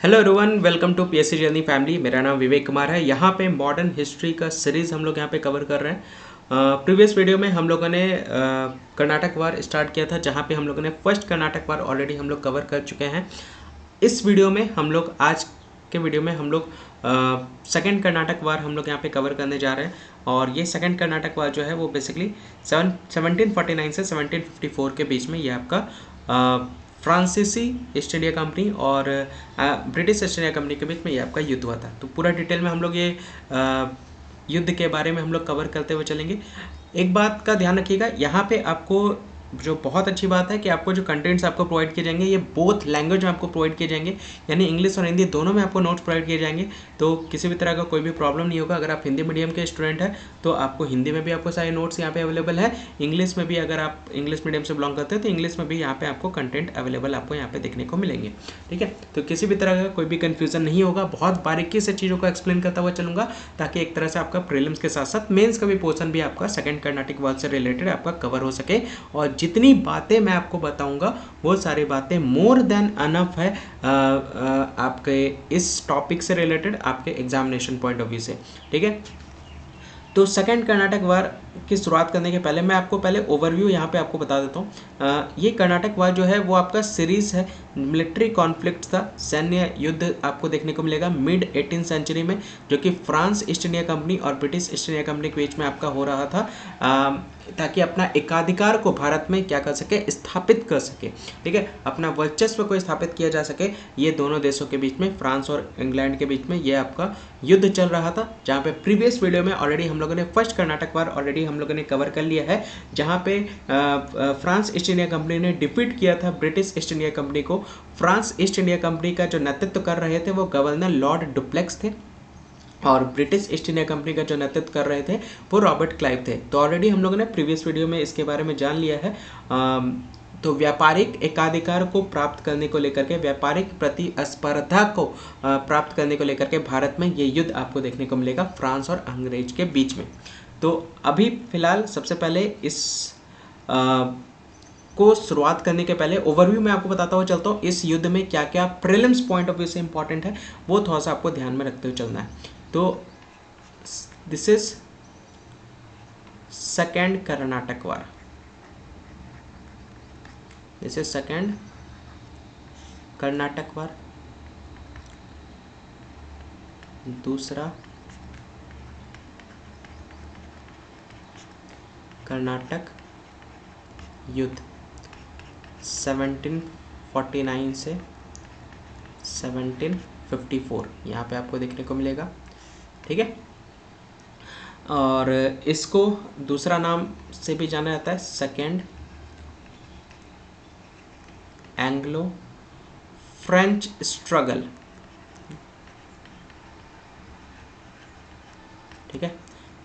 Hello everyone, welcome to PSC journey family. मेरा नाम विवेक कुमार है। यहाँ पे मॉडर्न हिस्ट्री का सीरीज़ हम लोग यहाँ पे कवर कर रहे हैं। प्रीवियस वीडियो में हम लोगों ने कर्नाटक वार स्टार्ट किया था, जहाँ पे हम लोगों ने फर्स्ट कर्नाटक वार ऑलरेडी हम लोग कवर कर चुके हैं। इस वीडियो में हम लोग आज के वीडियो में हम लोग सेकेंड कर्नाटक वार हम लोग यहाँ पे कवर करने जा रहे हैं। और ये सेकेंड कर्नाटक वार जो है वो बेसिकली 1749 से 1754 के बीच में ये आपका फ्रांसीसी ईस्ट इंडिया कंपनी और ब्रिटिश ईस्ट इंडिया कंपनी के बीच में ये आपका युद्ध हुआ था। तो पूरा डिटेल में हम लोग ये युद्ध के बारे में हम लोग कवर करते हुए चलेंगे। एक बात का ध्यान रखिएगा, यहाँ पे आपको जो बहुत अच्छी बात है कि आपको जो कंटेंट्स आपको प्रोवाइड किए जाएंगे ये बोथ लैंग्वेज में आपको प्रोवाइड किए जाएंगे, यानी इंग्लिश और हिंदी दोनों में आपको नोट्स प्रोवाइड किए जाएंगे। तो किसी भी तरह का कोई भी प्रॉब्लम नहीं होगा। अगर आप हिंदी मीडियम के स्टूडेंट हैं तो आपको हिंदी में भी आपको सारे नोट्स यहाँ पे अवेलेबल है। इंग्लिश में भी अगर आप इंग्लिश मीडियम से बिलोंग करते हैं तो इंग्लिश में भी यहाँ पे आपको कंटेंट अवेलेबल आपको यहाँ पे देखने को मिलेंगे। ठीक है, तो किसी भी तरह का कोई भी कन्फ्यूजन नहीं होगा। बहुत बारीकी से चीज़ों को एक्सप्लेन करता हुआ चलूंगा, ताकि एक तरह से आपका प्रीलिम्स के साथ साथ मेंस का भी पोर्शन भी आपका सेकंड कर्नाटिक वार से रिलेटेड आपका कवर हो सके। और जितनी बातें मैं आपको बताऊंगा वो सारी बातें मोर देन अनफ है आपके इस टॉपिक से रिलेटेड, आपके एग्जामिनेशन पॉइंट ऑफ व्यू से। ठीक है, तो सेकंड कर्नाटक वार की शुरुआत करने के पहले मैं आपको पहले ओवरव्यू यहाँ पे आपको बता देता हूँ। ये कर्नाटक वार जो है वो आपका सीरीज है, मिलिट्री कॉन्फ्लिक्ट था, सैन्य युद्ध आपको देखने को मिलेगा मिड 18th सेंचुरी में, जो कि फ्रांस ईस्ट इंडिया कंपनी और ब्रिटिश ईस्ट इंडिया कंपनी के बीच में आपका हो रहा था, ताकि अपना एकाधिकार को भारत में क्या कर सके, स्थापित कर सके। ठीक है, अपना वर्चस्व को स्थापित किया जा सके। ये दोनों देशों के बीच में, फ्रांस और इंग्लैंड के बीच में ये आपका युद्ध चल रहा था। जहाँ पे प्रीवियस वीडियो में ऑलरेडी हम लोगों ने फर्स्ट कर्नाटक वार ऑलरेडी हम लोगों ने कवर कर लिया है, जहाँ पे फ्रांस ईस्ट इंडिया कंपनी ने डिफीट किया था ब्रिटिश ईस्ट इंडिया कंपनी को। फ्रांस ईस्ट इंडिया कंपनी का जो नेतृत्व कर रहे थे वो गवर्नर लॉर्ड डुप्लेक्स थे, और ब्रिटिश ईस्ट इंडिया कंपनी का जो नेतृत्व कर रहे थे वो रॉबर्ट क्लाइव थे। तो ऑलरेडी हम लोगों ने प्रीवियस वीडियो में इसके बारे में जान लिया है। तो व्यापारिक एकाधिकार को प्राप्त करने को लेकर के, व्यापारिक प्रतिस्पर्धा को प्राप्त करने को लेकर के भारत में ये युद्ध आपको देखने को मिलेगा फ्रांस और अंग्रेज के बीच में। तो अभी फिलहाल सबसे पहले इस को शुरुआत करने के पहले ओवरव्यू में आपको बताता हुआ चलता हूँ इस युद्ध में क्या क्या प्रीलिम्स पॉइंट ऑफ व्यू से इंपॉर्टेंट है, वो थोड़ा सा आपको ध्यान में रखते हुए चलना है। तो this is second Karnataka war, this is second Karnataka war, दूसरा कर्नाटक युद्ध 1749 से 1754 यहाँ पे आपको देखने को मिलेगा। ठीक है, और इसको दूसरा नाम से भी जाना जाता है सेकेंड एंग्लो फ्रेंच स्ट्रगल। ठीक है,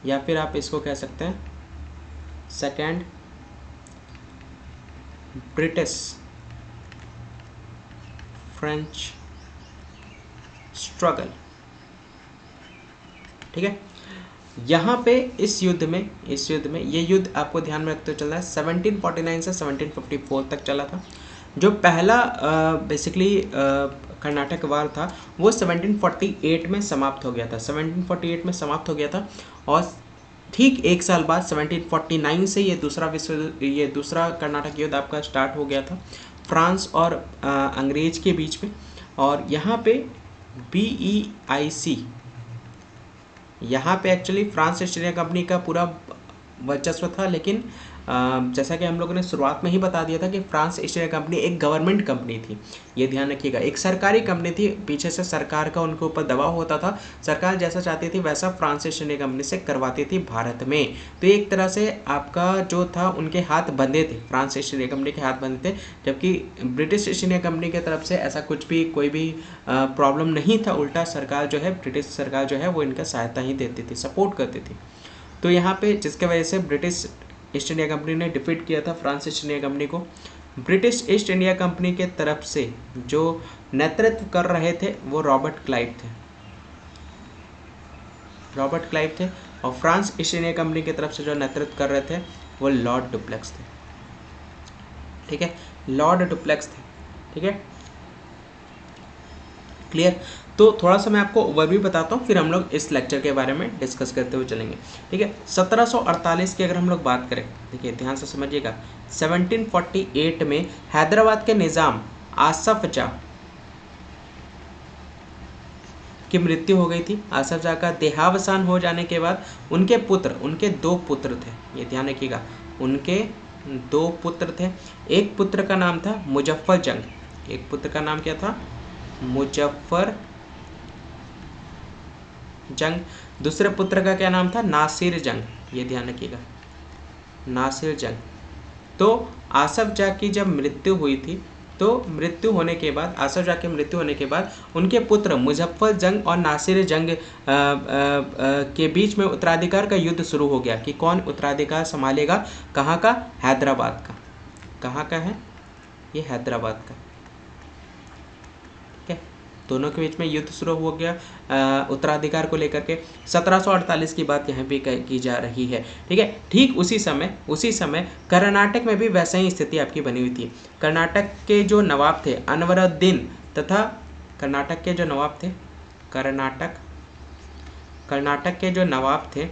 या फिर आप इसको कह सकते हैं सेकेंड ब्रिटिश फ्रेंच स्ट्रगल। ठीक है, यहाँ पे इस युद्ध में ये युद्ध आपको ध्यान में रखते हुए चलना है 1749 से 1754 तक चला था। जो पहला बेसिकली कर्नाटक वार था वो 1748 में समाप्त हो गया था, 1748 में समाप्त हो गया था। और ठीक एक साल बाद 1749 से ये दूसरा कर्नाटक युद्ध आपका स्टार्ट हो गया था फ्रांस और अंग्रेज के बीच में। और यहाँ पे BEIC, यहाँ पे actually France east India company का पूरा वर्चस्व था, लेकिन जैसा कि हम लोगों ने शुरुआत में ही बता दिया था कि फ्रांस ईस्ट इंडिया कंपनी एक गवर्नमेंट कंपनी थी। ये ध्यान रखिएगा, एक सरकारी कंपनी थी, पीछे से सरकार का उनके ऊपर दबाव होता था, सरकार जैसा चाहती थी वैसा फ्रांस ईस्ट इंडिया कंपनी से करवाती थी भारत में। तो एक तरह से आपका जो था उनके हाथ बंधे थे, फ्रांस ईस्ट इंडिया कंपनी के हाथ बंधे थे, जबकि ब्रिटिश ईस्ट इंडिया कंपनी की तरफ से ऐसा कुछ भी कोई भी प्रॉब्लम नहीं था। उल्टा सरकार जो है, ब्रिटिश सरकार जो है वो इनका सहायता ही देती थी, सपोर्ट करती थी। तो यहाँ पे जिसके वजह से ब्रिटिश ईस्ट इंडिया कंपनी ने डिफीट किया था फ्रांस ईस्ट इंडिया कंपनी को। ब्रिटिश ईस्ट इंडिया कंपनी के तरफ से जो नेतृत्व कर रहे थे वो रॉबर्ट क्लाइव थे, और फ्रांस ईस्ट इंडिया कंपनी की तरफ से जो नेतृत्व कर रहे थे वो लॉर्ड डुप्लेक्स थे। ठीक है, लॉर्ड डुप्लेक्स थे। ठीक है, क्लियर। तो थोड़ा सा मैं आपको ओवरव्यू बताता हूँ, फिर हम लोग इस लेक्चर के बारे में डिस्कस करते हुए चलेंगे। ठीक है, 1748 की अगर हम लोग बात करें, देखिए ध्यान से समझिएगा, 1748 में हैदराबाद के निज़ाम आसफ जाह की मृत्यु हो गई थी। आसफ जाह का देहावसान हो जाने के बाद उनके पुत्र, उनके 2 पुत्र थे, ये ध्यान रखिएगा, उनके 2 पुत्र थे। एक पुत्र का नाम था मुजफ्फर जंग, एक पुत्र का नाम क्या था, मुजफ्फर जंग। दूसरे पुत्र का क्या नाम था, नासिर जंग, ये ध्यान रखिएगा, नासिर जंग। तो आसफ जाह की जब मृत्यु हुई थी, तो मृत्यु होने के बाद, आसफ जाह की मृत्यु होने के बाद उनके पुत्र मुजफ्फर जंग और नासिर जंग के बीच में उत्तराधिकार का युद्ध शुरू हो गया कि कौन उत्तराधिकार संभालेगा, कहाँ का, हैदराबाद का। कहाँ का है ये, हैदराबाद का। ठीक है, दोनों के बीच में युद्ध शुरू हो गया उत्तराधिकार को लेकर के। 1748 की बात यहाँ पे की जा रही है। ठीक है, ठीक उसी समय कर्नाटक में भी वैसा ही स्थिति आपकी बनी हुई थी। कर्नाटक के जो नवाब थे अनवरुद्दीन तथा कर्नाटक के जो नवाब थे, कर्नाटक के जो नवाब थे,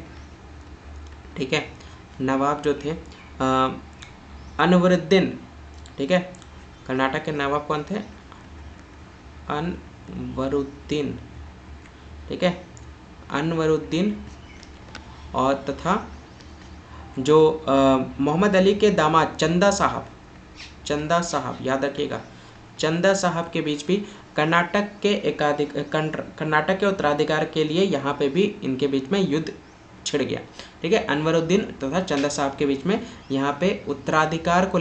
ठीक है, नवाब जो थे अनवरुद्दीन, ठीक है, कर्नाटक के नवाब कौन थे, अनवरुद्दीन, ठीक है, अनवरुद्दीन, और तथा जो मोहम्मद अली के दामाद चंदा साहब, याद रखिएगा, चंदा साहब के बीच भी कर्नाटक के उत्तराधिकार के लिए यहाँ पे भी इनके बीच में युद्ध छिड़ गया। ठीक है, अनवरुद्दीन तथा चंदा साहब के बीच में यहाँ पे उत्तराधिकार को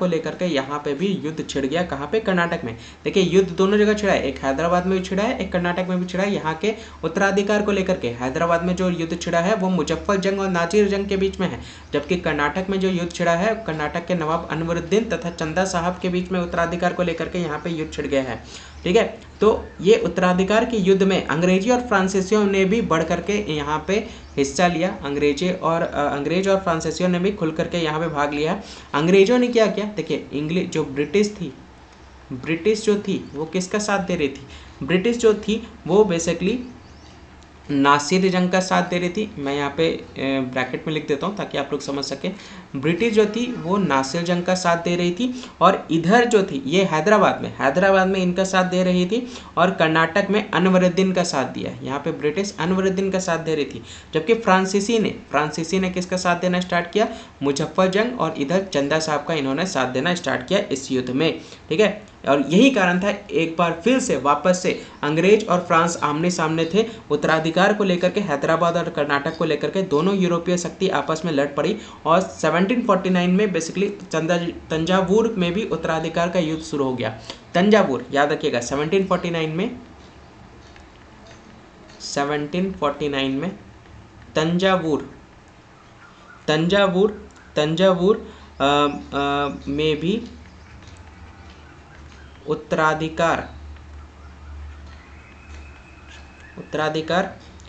लेकर के यहाँ पे भी युद्ध छिड़ गया। कहाँ पे, कर्नाटक में। देखिए युद्ध दोनों जगह छिड़ा है, एक हैदराबाद में भी छिड़ा है, एक कर्नाटक में भी छिड़ा है। यहाँ के उत्तराधिकार को लेकर के हैदराबाद में जो युद्ध छिड़ा है वो मुजफ्फर जंग और नासिर जंग के बीच में है, जबकि कर्नाटक में जो युद्ध छिड़ा है कर्नाटक के नवाब अनवरुद्दीन तथा चंदा साहब के बीच में उत्तराधिकार को लेकर के यहाँ पे युद्ध छिड़ गया है। ठीक है, तो ये उत्तराधिकार के युद्ध में अंग्रेजी और फ्रांसीसियों ने भी बढ़ करके यहाँ पे हिस्सा लिया। अंग्रेज और फ्रांसीसियों ने भी खुल करके यहाँ पे भाग लिया। अंग्रेजों ने क्या किया, देखिए इंग्लिश जो ब्रिटिश जो थी वो किसका साथ दे रही थी, ब्रिटिश जो थी वो बेसिकली नासिर जंग का साथ दे रही थी। मैं यहाँ पे ब्रैकेट में लिख देता हूँ ताकि आप लोग समझ सकें। ब्रिटिश जो थी वो नासिर जंग का साथ दे रही थी, और इधर जो थी ये हैदराबाद में इनका साथ दे रही थी, और कर्नाटक में अनवरुद्दीन का साथ दिया। यहाँ पे ब्रिटिश अनवरुद्दीन का साथ दे रही थी, जबकि फ्रांसीसी ने किसका साथ देना स्टार्ट किया, मुजफ्फर जंग, और इधर चंदा साहब का इन्होंने साथ देना स्टार्ट किया इस युद्ध में। ठीक है, और यही कारण था एक बार फिर से वापस से अंग्रेज और फ्रांस आमने सामने थे। उत्तराधिकार को लेकर के हैदराबाद और कर्नाटक को लेकर के दोनों यूरोपीय शक्ति आपस में लड़ पड़ी, और 1749 में बेसिकली तंजावुर में भी उत्तराधिकार का युद्ध शुरू हो गया। तंजावुर याद रखिएगा, 1749 में तंजावुर में भी उत्तराधिकार का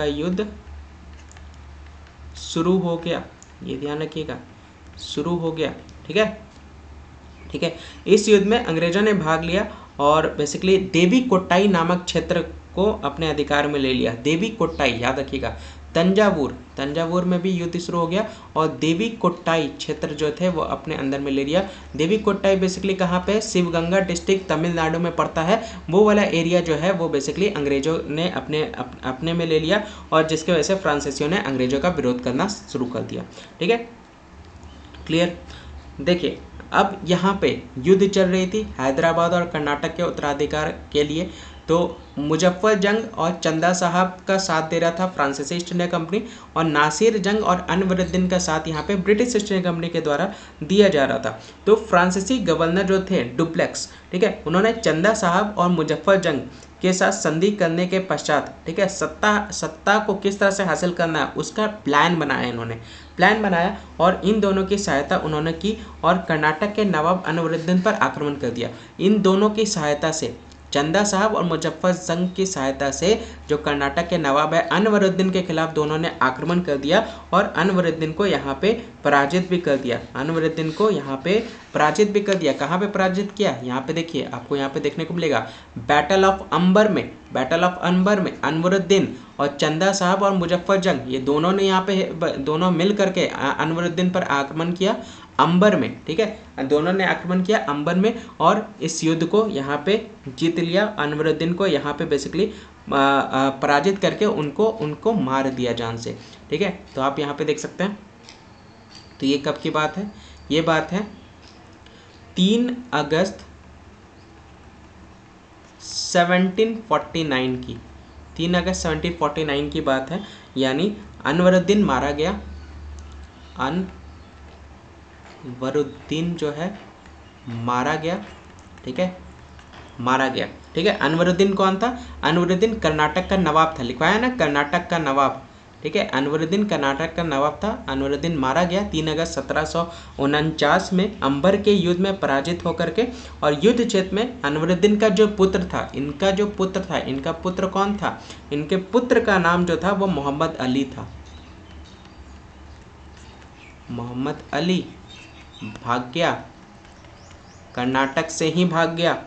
युद्ध शुरू हो गया। ये ध्यान रखिएगा, शुरू हो गया। ठीक है, इस युद्ध में अंग्रेजों ने भाग लिया और बेसिकली देवी कोट्टाई नामक क्षेत्र को अपने अधिकार में ले लिया। देवी कोट्टाई याद रखिएगा, तंजावुर में भी युद्ध शुरू हो गया, और देवी कोट्टाई क्षेत्र जो थे वो अपने अंदर में ले लिया। देवी कोट्टाई बेसिकली कहाँ पे, शिवगंगा डिस्ट्रिक्ट तमिलनाडु में पड़ता है। वो वाला एरिया जो है वो बेसिकली अंग्रेजों ने अपने में ले लिया, और जिसकी वजह से फ्रांसीसियों ने अंग्रेजों का विरोध करना शुरू कर दिया। ठीक है, क्लियर। देखिए अब यहाँ पे युद्ध चल रही थी हैदराबाद और कर्नाटक के उत्तराधिकार के लिए। तो मुजफ्फर जंग और चंदा साहब का साथ दे रहा था फ्रांसीसी ईस्ट इंडिया कंपनी, और नासिर जंग और अनवरुद्दीन का साथ यहाँ पे ब्रिटिश ईस्ट इंडिया कंपनी के द्वारा दिया जा रहा था। तो फ्रांसीसी गवर्नर जो थे डुप्लेक्स, ठीक है, उन्होंने चंदा साहब और मुजफ्फर जंग के साथ संधि करने के पश्चात, ठीक है, सत्ता को किस तरह से हासिल करना है उसका प्लान बनाया, और इन दोनों की सहायता उन्होंने की, और कर्नाटक के नवाब अनवरुद्दीन पर आक्रमण कर दिया। इन दोनों की सहायता से चंदा साहब और मुजफ्फर जंग की सहायता से जो कर्नाटक के नवाब है अनवरुद्दीन के खिलाफ दोनों ने आक्रमण कर दिया और अनवरुद्दीन को यहाँ पे पराजित भी कर दिया। अनवरुद्दीन को यहाँ पे पराजित भी कर दिया। कहाँ पे पराजित किया? यहाँ पे देखिए, आपको यहाँ पे देखने को मिलेगा बैटल ऑफ अंबर में। बैटल ऑफ अंबर में अनवरुद्दीन और चंदा साहब और मुजफ्फर जंग, ये दोनों ने यहाँ पे दोनों मिल करके अनवरुद्दीन पर आक्रमण किया अंबर में। ठीक है, दोनों ने आक्रमण किया अंबर में और इस युद्ध को यहाँ पे जीत लिया। अनवरुद्दीन को यहाँ पे बेसिकली पराजित करके उनको मार दिया जान से। ठीक है, तो आप यहाँ पे देख सकते हैं। तो ये कब की बात है? ये बात है 3 अगस्त 1749 की। 3 अगस्त 1749 की बात है, यानी अनवरुद्दीन मारा गया। अनवरुद्दीन जो है मारा गया। ठीक है, मारा गया। ठीक है, अनवरुद्दीन कौन था? अनवरुद्दीन कर्नाटक का नवाब था। लिखवाया ना, कर्नाटक का नवाब। ठीक है, अनवरुद्दीन कर्नाटक का नवाब था। अनवरुद्दीन मारा गया 3 अगस्त 1749 में अंबर के युद्ध में पराजित होकर के। और युद्ध क्षेत्र में अनवरुद्दीन का जो पुत्र था, इनका पुत्र कौन था? इनके पुत्र का नाम जो था वो मोहम्मद अली था। मोहम्मद अली भाग गया, कर्नाटक से ही भाग गया।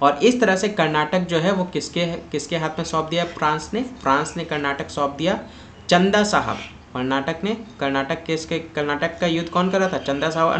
और इस तरह से कर्नाटक जो है वो किसके हाथ में सौंप दिया? फ्रांस ने कर्नाटक सौंप दिया चंदा साहब। कर्नाटक का युद्ध कौन कर रहा था? चंदा साहब,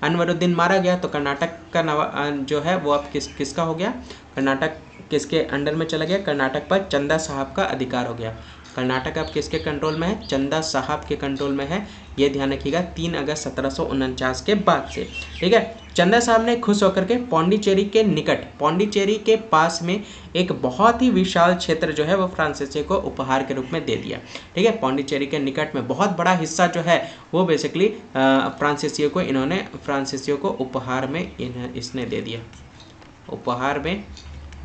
अनवरुद्दीन मारा गया तो कर्नाटक का जो है वो अब किसका हो गया? कर्नाटक किसके अंडर में चला गया? कर्नाटक पर चंदा साहब का अधिकार हो गया। कर्नाटक अब किसके कंट्रोल में है? चंदा साहब के कंट्रोल में है। ये ध्यान रखिएगा 3 अगस्त 1749 के बाद से। ठीक है, चंदा साहब ने खुश होकर के पौंडीचेरी के निकट, पौंडीचेरी के पास में एक बहुत ही विशाल क्षेत्र जो है वो फ्रांसीसियों को उपहार के रूप में दे दिया। ठीक है, पौंडीचेरी के निकट में बहुत बड़ा हिस्सा जो है वो बेसिकली फ्रांसीसियों को उपहार में इसने दे दिया। उपहार में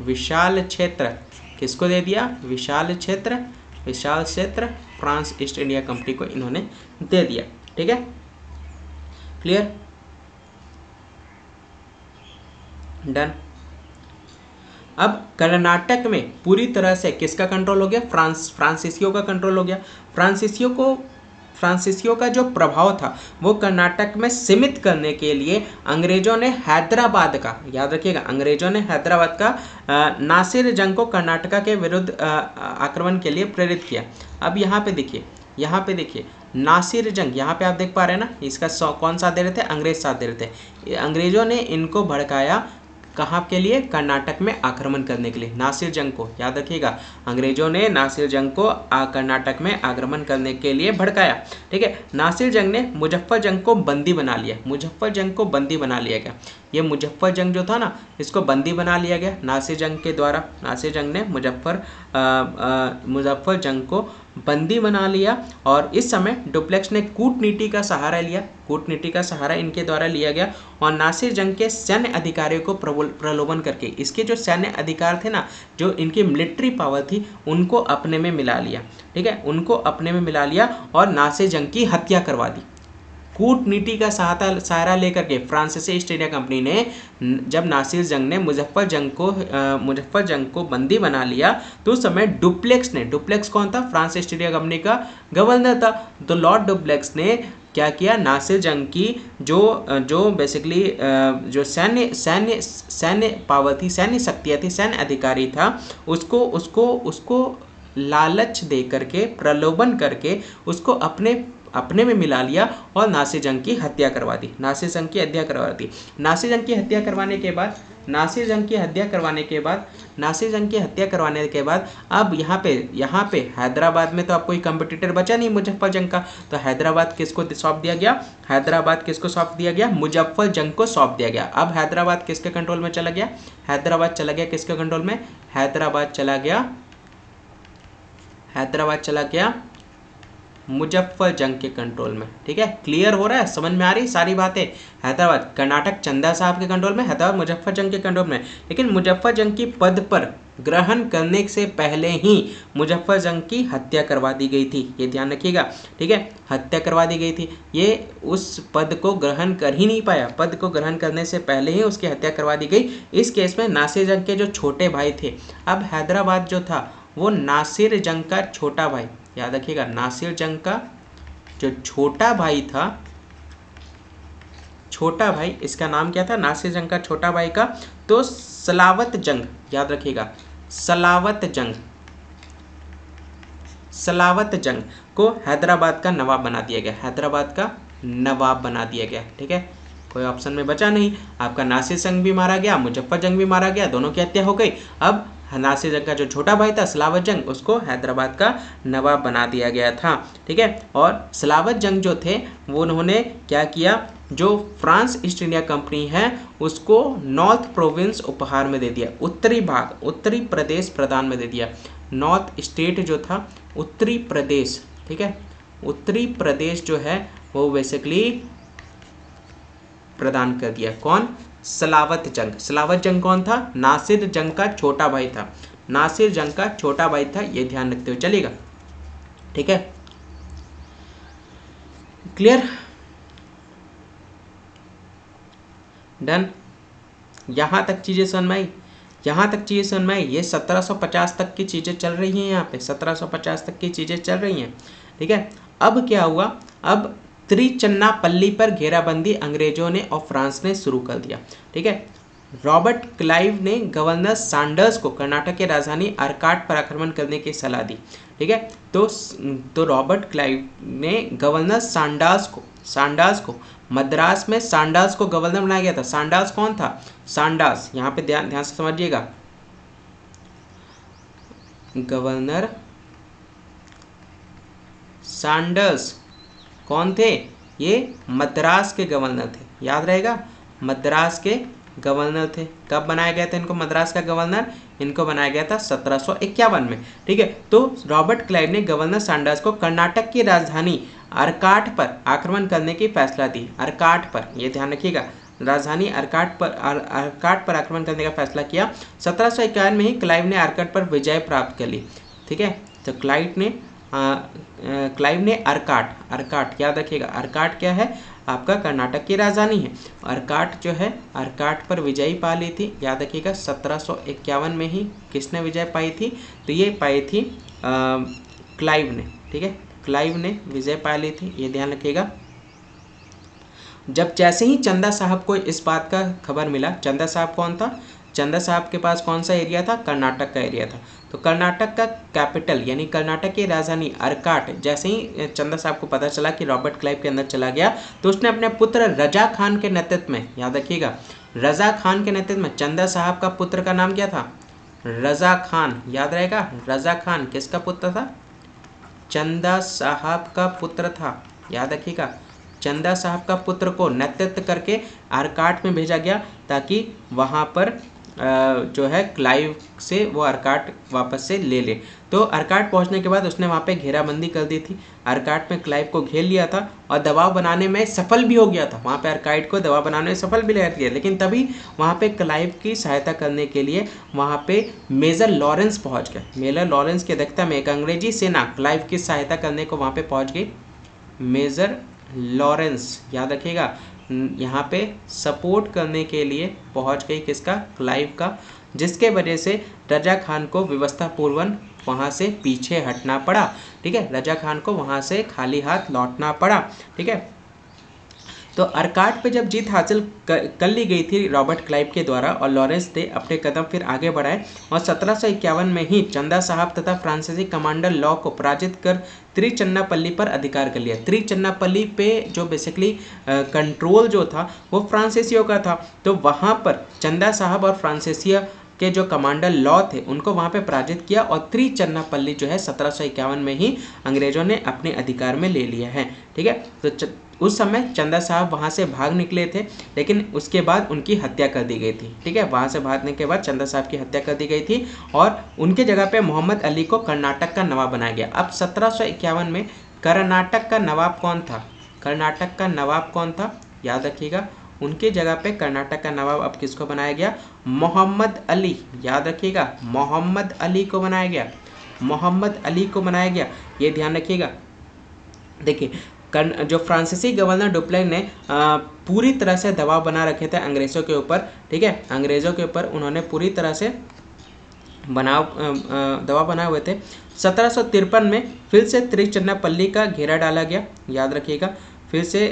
विशाल क्षेत्र किसको दे दिया? विशाल क्षेत्र फ्रांस ईस्ट इंडिया कंपनी को इन्होंने दे दिया। ठीक है, क्लियर, डन। अब कर्नाटक में पूरी तरह से किसका कंट्रोल हो गया? फ्रांसीसियों का कंट्रोल हो गया। फ्रांसीसियों का जो प्रभाव था वो कर्नाटक में सीमित करने के लिए अंग्रेजों ने हैदराबाद का, याद रखिएगा, अंग्रेजों ने हैदराबाद का नासिर जंग को कर्नाटक के विरुद्ध आक्रमण के लिए प्रेरित किया। अब यहाँ पे देखिए नासिर जंग, यहाँ पे आप देख पा रहे हैं ना, इसका कौन साथ दे रहे थे? अंग्रेज साथ दे रहे थे। अंग्रेजों ने इनको भड़काया कहाँ के लिए? कर्नाटक में आक्रमण करने के लिए। नासिर जंग को याद रखिएगा, अंग्रेजों ने नासिर जंग को कर्नाटक में आक्रमण करने के लिए भड़काया। ठीक है, नासिर जंग ने मुजफ्फर जंग को बंदी बना लिया। गया। ये मुजफ्फर जंग जो था ना, इसको बंदी बना लिया गया नासिर जंग के द्वारा। नासिर जंग ने मुजफ्फर जंग को बंदी बना लिया और इस समय डुप्लेक्स ने कूटनीति का सहारा इनके द्वारा लिया गया और नासिर जंग के सैन्य अधिकारियों को प्रलोभन करके, इसके जो सैन्य अधिकार थे ना, जो इनकी मिलिट्री पावर थी, उनको अपने में मिला लिया। ठीक है, उनको अपने में मिला लिया और नासिर जंग की हत्या करवा दी। कूटनीति का सहारा लेकर के फ्रांसीसी ईस्ट इंडिया कंपनी ने जब नासिर जंग ने मुजफ्फर जंग को बंदी बना लिया तो उस समय डुप्लेक्स कौन था? फ्रांस ईस्ट इंडिया कंपनी का गवर्नर था। तो लॉर्ड डुप्लेक्स ने क्या किया? नासिर जंग की जो बेसिकली जो सैन्य पावर थी, सैन्य शक्तियाँ थी, सैन्य अधिकारी था, उसको लालच दे करके, प्रलोभन करके उसको अपने में मिला लिया और नासिर जंग की हत्या करवा दी। नासिर जंग की हत्या करवाने के बाद अब यहाँ पे हैदराबाद में तो अब कोई कंपटीटर बचा नहीं मुजफ्फर जंग का, तो हैदराबाद किसको सौंप दिया गया? मुजफ्फर जंग को सौंप दिया गया। अब हैदराबाद किसके कंट्रोल में चला गया? हैदराबाद चला गया मुजफ्फर जंग के कंट्रोल में। ठीक है, क्लियर हो रहा है, समझ में आ रही सारी बातें। हैदराबाद कर्नाटक चंदा साहब के कंट्रोल में, हैदराबाद मुजफ्फर जंग के कंट्रोल में। लेकिन मुजफ्फर जंग की पद पर ग्रहण करने से पहले ही मुजफ्फर जंग की हत्या करवा दी गई थी, ये ध्यान रखिएगा, ठीक है, हत्या करवा दी गई थी। ये उस पद को ग्रहण कर ही नहीं पाया, पद को ग्रहण करने से पहले ही उसकी हत्या करवा दी गई। इस केस में नासिर जंग के जो छोटे भाई थे, अब हैदराबाद जो था वो नासिर जंग का छोटा भाई, याद रखिएगा, नासिर जंग का जो छोटा भाई था, छोटा भाई, इसका नाम क्या था, नासिर जंग का छोटा भाई का, तो सलावत जंग, याद रखिएगा, सलावत जंग, सलावत जंग को हैदराबाद का नवाब बना दिया गया, हैदराबाद का नवाब बना दिया गया, ठीक है। कोई ऑप्शन में बचा नहीं, आपका नासिर जंग भी मारा गया, मुजफ्फर जंग भी मारा गया, दोनों की हत्या हो गई। अब नासिर जंग का जो छोटा भाई था सलावत जंग, उसको हैदराबाद का नवाब बना दिया गया था, ठीक है। और सलावत जंग जो थे वो उन्होंने क्या किया, जो फ्रांस ईस्ट इंडिया कंपनी है उसको नॉर्थ प्रोविंस उपहार में दे दिया, उत्तरी भाग, उत्तरी प्रदेश प्रदान में दे दिया, नॉर्थ स्टेट जो था, उत्तरी प्रदेश, ठीक है, उत्तरी प्रदेश जो है वो बेसिकली प्रदान कर दिया। कौन, सलावत जंग। सलावत जंग कौन था, नासिर जंग का छोटा भाई था, नासिर जंग का छोटा भाई था, ये ध्यान रखते हुए चलेगा, ठीक है, क्लियर, डन। यहाँ तक चीज़ें समझ में आई, यहाँ तक चीज़ें समझ में आई। ये 1750 तक की चीज़ें चल रही हैं, यहाँ पे 1750 तक की चीज़ें चल रही हैं, ठीक है। अब क्या हुआ, अब त्रिचन्नापल्ली पर घेराबंदी अंग्रेजों ने और फ्रांस ने शुरू कर दिया, ठीक है। रॉबर्ट क्लाइव ने गवर्नर सैंडर्स को कर्नाटक की राजधानी आर्काट पर आक्रमण करने की सलाह दी, ठीक है। तो रॉबर्ट क्लाइव ने गवर्नर सैंडर्स को मद्रास में सैंडर्स को गवर्नर बनाया गया था। सैंडर्स कौन था, सैंडर्स, यहाँ पे ध्यान से समझिएगा, गवर्नर सैंडर्स कौन थे, ये मद्रास के गवर्नर थे, याद रहेगा, मद्रास के गवर्नर थे। कब बनाया गया था इनको मद्रास का गवर्नर, इनको बनाया गया था 1751 में, ठीक है। तो रॉबर्ट क्लाइव ने गवर्नर सैंडर्स को कर्नाटक की राजधानी आर्काट पर आक्रमण करने की फैसला दी, आर्काट पर, ये ध्यान रखिएगा, राजधानी आर्काट पर आक्रमण करने का फैसला किया। 1751 में ही क्लाइव ने आर्काट पर विजय प्राप्त कर ली, ठीक है। तो क्लाइव ने आर्काट याद रखिएगा, आर्काट क्या है, आपका कर्नाटक की राजधानी है। आर्काट जो है, आर्काट पर विजय पा ली थी, याद रखिएगा। 1751 में ही किसने विजय पाई थी, तो ये पाई थी क्लाइव ने, ठीक है, क्लाइव ने विजय पा ली थी, ये ध्यान रखिएगा। जब जैसे ही चंदा साहब को इस बात का खबर मिला, चंदा साहब कौन था, चंदा साहब के पास कौन सा एरिया था, कर्नाटक का एरिया था। तो कर्नाटक का कैपिटल यानी कर्नाटक की राजधानी आर्काट, जैसे ही चंदा साहब को पता चला कि रॉबर्ट क्लाइव के अंदर चला गया, तो उसने अपने पुत्र रजा खान के नेतृत्व में, याद रखिएगा, रजा खान के नेतृत्व में, चंदा साहब का पुत्र का नाम क्या था, रजा खान, याद रहेगा, रजा खान किसका पुत्र था, चंदा साहब का पुत्र था, याद रखिएगा। चंदा साहब का पुत्र को नेतृत्व करके आर्काट में भेजा गया ताकि वहाँ पर जो है क्लाइव से वो आर्काट वापस से ले ले। तो आर्काट पहुंचने के बाद उसने वहाँ पे घेराबंदी कर दी थी, आर्काट में क्लाइव को घेर लिया था और दबाव बनाने में सफल भी हो गया था। वहाँ पे आर्काट को दबाव बनाने में सफल भी लगा दिया, लेकिन तभी वहाँ पे क्लाइव की सहायता करने के लिए वहाँ पे मेजर लॉरेंस पहुँच गए। मेजर लॉरेंस की अध्यक्षता में एक अंग्रेजी सेना क्लाइव की सहायता करने को वहाँ पे पहुँच गई। मेजर लॉरेंस, याद रखिएगा, यहाँ पे सपोर्ट करने के लिए पहुँच गई किसका, क्लाइव का, जिसके वजह से रजा खान को व्यवस्थापूर्वक वहाँ से पीछे हटना पड़ा, ठीक है। रजा खान को वहाँ से खाली हाथ लौटना पड़ा, ठीक है। तो आर्काट पे जब जीत हासिल कर ली गई थी रॉबर्ट क्लाइव के द्वारा और लॉरेंस ने अपने कदम फिर आगे बढ़ाए और 1751 में ही चंदा साहब तथा फ्रांसीसी कमांडर लॉ को पराजित कर त्रिचन्नापल्ली पर अधिकार कर लिया। त्रिचन्नापल्ली पे जो बेसिकली कंट्रोल जो था वो फ्रांसीसियों का था, तो वहाँ पर चंदा साहब और फ्रांसीसिया के जो कमांडर लॉ थे उनको वहाँ पे पराजित किया और त्रिचन्नापल्ली जो है 1751 में ही अंग्रेजों ने अपने अधिकार में ले लिया है, ठीक है। तो उस समय चंदा साहब वहाँ से भाग निकले थे, लेकिन उसके बाद उनकी हत्या कर दी गई थी, ठीक है। वहाँ से भागने के बाद चंदा साहब की हत्या कर दी गई थी और उनके जगह पे मोहम्मद अली को कर्नाटक का नवाब बनाया गया। अब 1751 में कर्नाटक का नवाब कौन था, कर्नाटक का नवाब कौन था, याद रखिएगा, उनकी जगह पे कर्नाटक का नवाब अब किसको बनाया गया? मोहम्मद अली, याद रखिएगा, मोहम्मद अली को बनाया गया, मोहम्मद अली को बनाया गया, ये ध्यान रखिएगा। देखिए जो फ्रांसीसी गवर्नर डुप्लेक्स ने पूरी तरह से दबाव बना रखे थे अंग्रेज़ों के ऊपर, ठीक है, अंग्रेज़ों के ऊपर उन्होंने पूरी तरह से दबाव बनाए हुए थे। 1753 में फिर से तिरुचिरापल्ली का घेरा डाला गया, याद रखिएगा, फिर से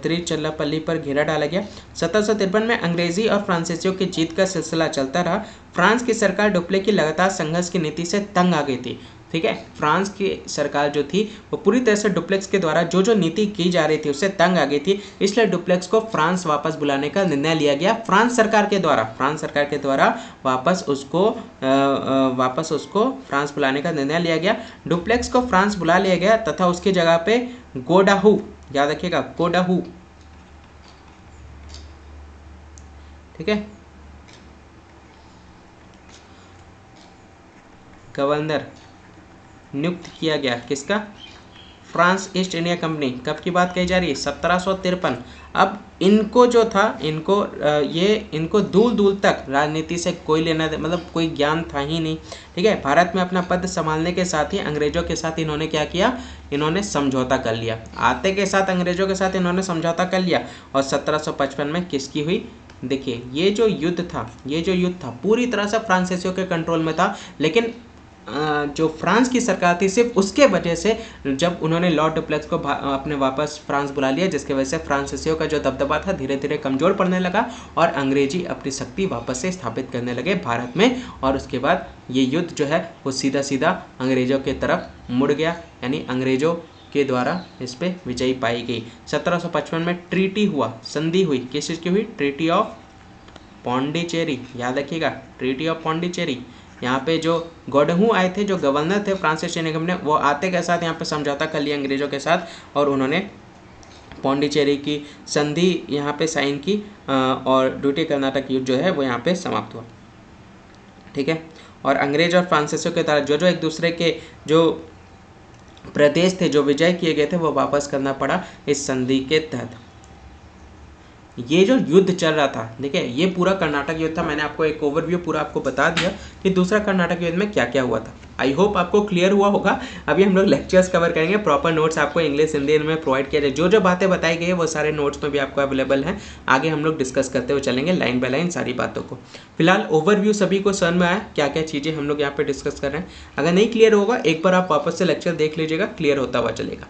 तिरुचिरापल्ली पर घेरा डाला गया। 1753 में अंग्रेजी और फ्रांसीसियों की जीत का सिलसिला चलता रहा। फ्रांस की सरकार डुप्लेक्स की लगातार संघर्ष की नीति से तंग आ गई थी, ठीक है, फ्रांस की सरकार जो थी वो पूरी तरह से डुप्लेक्स के द्वारा जो नीति की जा रही थी उससे तंग आ गई थी, इसलिए डुप्लेक्स को फ्रांस वापस बुलाने का निर्णय लिया गया फ्रांस सरकार के द्वारा वापस उसको फ्रांस बुलाने का निर्णय लिया गया। डुप्लेक्स को फ्रांस बुला लिया गया तथा उसकी जगह पे गोडाहू, याद रखिएगा, गोडाहू, ठीक है, गवर्नर नियुक्त किया गया, किसका? France east India company. कब की बात कही जा रही है? 1753। अब इनको जो था, इनको दूर दूर तक राजनीति से कोई लेना, मतलब कोई ज्ञान था ही नहीं, ठीक है। भारत में अपना पद संभालने के साथ ही अंग्रेजों के साथ इन्होंने क्या किया? इन्होंने समझौता कर लिया, आते के साथ अंग्रेजों के साथ इन्होंने समझौता कर लिया। और 1755 में किसकी हुई? देखिए ये जो युद्ध था पूरी तरह से फ्रांसीसियों के कंट्रोल में था, लेकिन जो फ्रांस की सरकार थी सिर्फ उसके वजह से जब उन्होंने लॉर्ड डुप्लेक्स को अपने वापस फ्रांस बुला लिया, जिसके वजह से फ्रांसीसियों का जो दबदबा था धीरे धीरे कमज़ोर पड़ने लगा और अंग्रेजी अपनी शक्ति वापस से स्थापित करने लगे भारत में। और उसके बाद ये युद्ध जो है वो सीधा सीधा अंग्रेज़ों की तरफ मुड़ गया, यानी अंग्रेज़ों के द्वारा इस पर विजयी पाई गई। 1755 में ट्रीटी हुआ, संधि हुई, किस चीज़ की हुई? ट्रीटी ऑफ पौंडीचेरी, याद रखिएगा, ट्रीटी ऑफ पौंडीचेरी। यहाँ पे जो गोडहू आए थे, जो गवर्नर थे फ्रांस ईस्ट इंडिया कंपनी, वो आते के साथ यहाँ पे समझौता कर लिया अंग्रेजों के साथ और उन्होंने पौंडीचेरी की संधि यहाँ पे साइन की और ड्यूटी कर्नाटक युद्ध जो है वो यहाँ पे समाप्त हुआ, ठीक है। और अंग्रेज और फ्रांसीसियों के द्वारा जो एक दूसरे के जो प्रदेश थे, जो विजय किए गए थे, वो वापस करना पड़ा इस संधि के तहत। ये जो युद्ध चल रहा था, देखिए ये पूरा कर्नाटक युद्ध था, मैंने आपको एक ओवरव्यू पूरा आपको बता दिया कि दूसरा कर्नाटक युद्ध में क्या क्या हुआ था। आई होप आपको क्लियर हुआ होगा। अभी हम लोग लेक्चर्स कवर करेंगे, प्रॉपर नोट्स आपको इंग्लिश हिंदी में प्रोवाइड किया जाए, जो बातें बताई गई है वो सारे नोट्स में भी आपको अवेलेबल हैं। आगे हम लोग डिस्कस करते हुए चलेंगे लाइन बाय लाइन सारी बातों को। फिलहाल ओवरव्यू सभी को समझ में आया क्या क्या चीज़ें हम लोग यहाँ पे डिस्कस कर रहे हैं। अगर नहीं क्लियर होगा एक बार आप वापस से लेक्चर देख लीजिएगा, क्लियर होता हुआ चलेगा।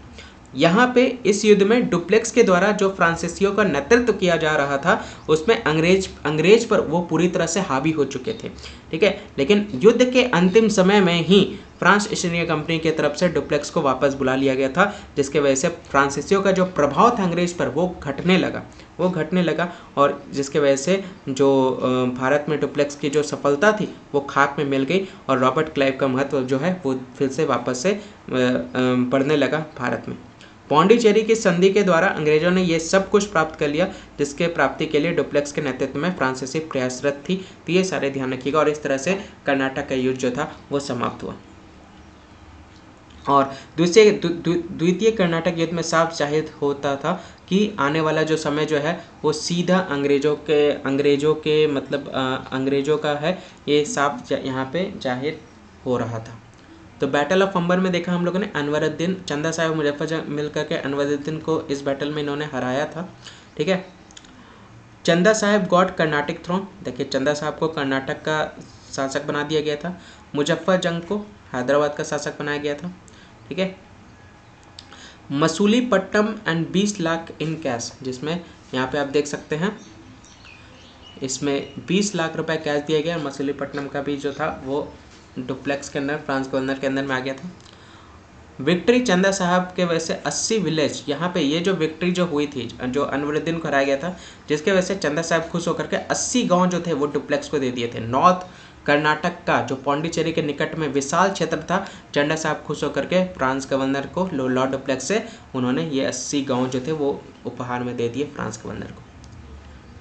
यहाँ पे इस युद्ध में डुप्लेक्स के द्वारा जो फ्रांसीसियों का नेतृत्व किया जा रहा था उसमें अंग्रेज पर वो पूरी तरह से हावी हो चुके थे, ठीक है। लेकिन युद्ध के अंतिम समय में ही फ्रांस ईस्ट इंडिया कंपनी की तरफ से डुप्लेक्स को वापस बुला लिया गया था, जिसके वजह से फ्रांसीसियों का जो प्रभाव था अंग्रेज पर वो घटने लगा और जिसके वजह से जो भारत में डुप्लेक्स की जो सफलता थी वो खाक में मिल गई और रॉबर्ट क्लाइव का महत्व जो है वो फिर से वापस से बढ़ने लगा भारत में। पौंडीचेरी की संधि के द्वारा अंग्रेजों ने ये सब कुछ प्राप्त कर लिया, जिसके प्राप्ति के लिए डुप्लेक्स के नेतृत्व में फ्रांसीसी प्रयासरत थी। तो ये सारे ध्यान रखिएगा और इस तरह से कर्नाटक का युद्ध जो था वो समाप्त हुआ। और द्वितीय कर्नाटक युद्ध में साफ जाहिर होता था कि आने वाला जो समय जो है वो सीधा अंग्रेजों के मतलब अंग्रेजों का है, ये साफ यहाँ पे जाहिर हो रहा था। तो बैटल ऑफ अंबर में देखा हम लोगों ने अनवरुद्दीन, चंदा साहब मुजफ्फर मिल करके अनवरुद्दीन को इस बैटल में इन्होंने हराया था, ठीक है। चंदा साहब गॉट कर्नाटक थ्रोन, देखिए चंदा साहब को कर्नाटक का शासक बना दिया गया था। मुजफ्फर जंग को हैदराबाद का शासक बनाया गया था, ठीक है। Masulipatnam and 20 lakh in cash, जिसमें यहाँ पे आप देख सकते हैं इसमें 20 लाख रुपए कैश दिया गया। मसूलीपट्टनम का भी जो था वो डुप्लेक्स के अंदर, फ्रांस गवर्नर के अंदर में आ गया था। विक्ट्री चंदा साहब के वजह से 80 विलेज, यहाँ पे ये जो विक्ट्री जो हुई थी, जो अनवरुद्दीन को हराया गया था, जिसके वजह से चंदा साहब खुश होकर के 80 गांव जो थे वो डुप्लेक्स को दे दिए थे। नॉर्थ कर्नाटक का जो पौंडीचेरी के निकट में विशाल क्षेत्र था, चंदा साहब खुश होकर के फ्रांस गवर्नर को, लॉर्ड डुप्लेक्स से उन्होंने ये 80 गाँव जो थे वो उपहार में दे दिए फ्रांस गवर्नर को,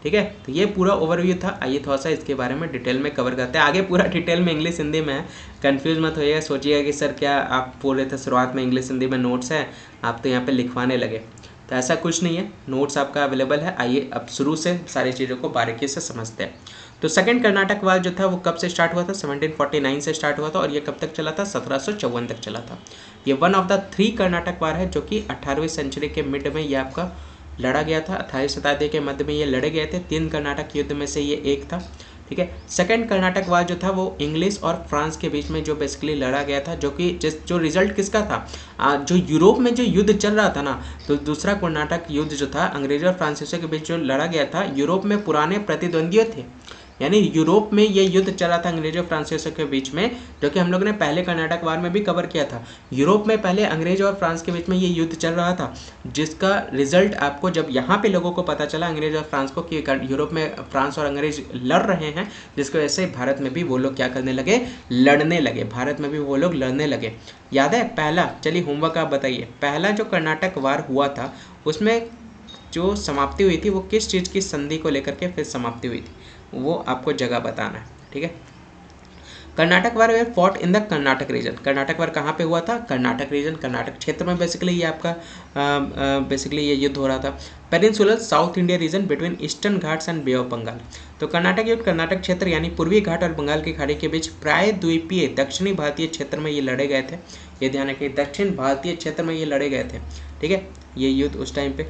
ठीक है। तो ये पूरा ओवरव्यू था। आइए थोड़ा सा इसके बारे में डिटेल में कवर करते हैं। आगे पूरा डिटेल में इंग्लिश हिंदी में है, कंफ्यूज मत होइएगा, सोचिएगा कि सर क्या आप बोल रहे थे शुरुआत में इंग्लिश हिंदी में नोट्स हैं, आप तो यहाँ पे लिखवाने लगे। तो ऐसा कुछ नहीं है, नोट्स आपका अवेलेबल है। आइए अब शुरू से सारी चीज़ों को बारीकी से समझते हैं। तो सेकंड कर्नाटक वार जो था वो कब से स्टार्ट हुआ था? 1749 से स्टार्ट हुआ था और ये कब तक चला था? 1754 तक चला था। ये वन ऑफ द 3 कर्नाटक वार है जो कि 18वीं सेंचुरी के मिड में ये आपका लड़ा गया था। 18वीं शताब्दी के मध्य में ये लड़े गए थे। 3 कर्नाटक युद्ध में से ये एक था, ठीक है। सेकंड कर्नाटक वार जो था वो इंग्लिश और फ्रांस के बीच में जो बेसिकली लड़ा गया था, जो कि जो रिजल्ट किसका था, जो यूरोप में जो युद्ध चल रहा था ना, तो दूसरा कर्नाटक युद्ध जो था अंग्रेजों और फ्रांसीसियों के बीच जो लड़ा गया था, यूरोप में पुराने प्रतिद्वंदियों थे, यानी यूरोप में ये युद्ध चला था अंग्रेजों और फ्रांसीसियों के बीच में, जो कि हम लोगों ने पहले कर्नाटक वार में भी कवर किया था। यूरोप में पहले अंग्रेज और फ्रांस के बीच में ये युद्ध चल रहा था, जिसका रिजल्ट आपको जब यहाँ पे लोगों को पता चला अंग्रेज और फ्रांस को कि यूरोप में फ्रांस और अंग्रेज लड़ रहे हैं, जिसकी वजह से भारत में भी वो लोग क्या करने लगे? लड़ने लगे। भारत में भी वो लोग लड़ने लगे। याद है पहला? चलिए होमवर्क आप बताइए, पहला जो कर्नाटक वार हुआ था उसमें जो समाप्ति हुई थी वो किस चीज़ की संधि को लेकर के फिर समाप्ति हुई थी, वो आपको जगह बताना है, ठीक है। Karnataka war were fought in the Karnataka region. Karnataka वार कहाँ पे हुआ था? कर्नाटक रीजन, कर्नाटक क्षेत्र में बेसिकली ये आपका बेसिकली ये युद्ध हो रहा था। Peninsular South India region between Eastern Ghats and Bay of Bengal. तो कर्नाटक युद्ध कर्नाटक क्षेत्र यानी पूर्वी घाट और बंगाल की खाड़ी के बीच प्राय द्वीपीय दक्षिणी भारतीय क्षेत्र में ये लड़े गए थे। ये ध्यान रखिए, दक्षिण भारतीय क्षेत्र में ये लड़े गए थे, ठीक है, ये युद्ध उस टाइम पे।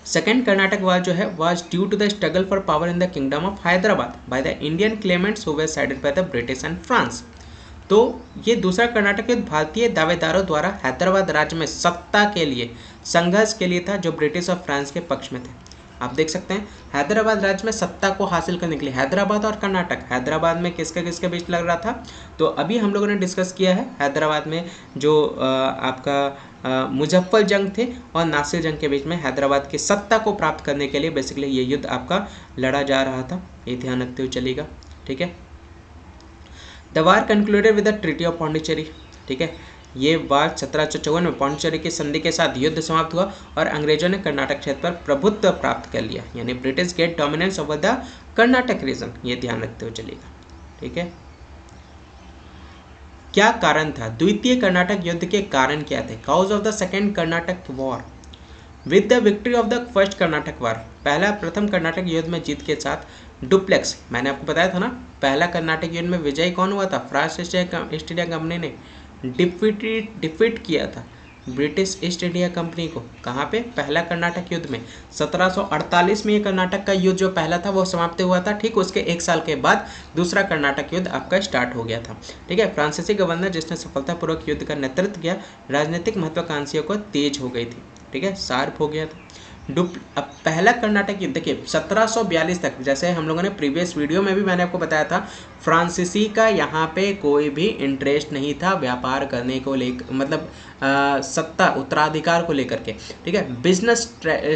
सेकेंड कर्नाटक वार जो है was due to the struggle for power in the kingdom of Hyderabad by the Indian claimants who were sided by the British and France. तो ये दूसरा कर्नाटक युद्ध भारतीय दावेदारों द्वारा हैदराबाद राज्य में सत्ता के लिए संघर्ष के लिए था, जो ब्रिटिश और फ्रांस के पक्ष में थे। आप देख सकते हैं हैदराबाद राज्य में सत्ता को हासिल करने के लिए हैदराबाद और कर्नाटक, हैदराबाद में किसके बीच लग रहा था? तो अभी हम लोगों ने डिस्कस किया है हैदराबाद में जो आपका मुजफ्फर जंग थे और नासिर जंग के बीच में हैदराबाद की सत्ता को प्राप्त करने के लिए बेसिकली ये युद्ध आपका लड़ा जा रहा था। ये ध्यान रखते हुए चलेगा, ठीक है। The war concluded with the treaty of Pondicherry, ठीक है। ये वार 1754 में पौंडीचेरी की संधि के साथ युद्ध समाप्त हुआ और अंग्रेजों ने कर्नाटक क्षेत्र पर प्रभुत्व प्राप्त कर लिया, यानी British get dominance over the Karnataka region. ये ध्यान रखते हुए चलेगा, ठीक है। क्या कारण था? द्वितीय कर्नाटक युद्ध के कारण क्या थे? Cause of the second Karnataka war with the victory of the first Karnataka war. प्रथम कर्नाटक युद्ध में जीत के साथ डुप्लेक्स, मैंने आपको बताया था ना, पहला कर्नाटक युद्ध में विजयी कौन हुआ था? फ्रांस ईस्ट इंडिया कंपनी ने डिफीट किया था ब्रिटिश ईस्ट इंडिया कंपनी को। कहाँ पे? पहला कर्नाटक युद्ध में। 1748 में ये कर्नाटक का युद्ध जो पहला था वो समाप्त हुआ था। ठीक उसके 1 साल के बाद दूसरा कर्नाटक युद्ध आपका स्टार्ट हो गया था, ठीक है। फ्रांसीसी गवर्नर जिसने सफलतापूर्वक युद्ध का नेतृत्व किया, राजनीतिक महत्वाकांक्षियों को तेज हो गई थी, ठीक है, शार्प हो गया था। अब पहला कर्नाटक युद्ध देखिए 1742 तक, जैसे हम लोगों ने प्रीवियस वीडियो में भी मैंने आपको बताया था, फ्रांसीसी का यहाँ पे कोई भी इंटरेस्ट नहीं था व्यापार करने को लेकर, मतलब सत्ता उत्तराधिकार को लेकर के, ठीक है। बिजनेस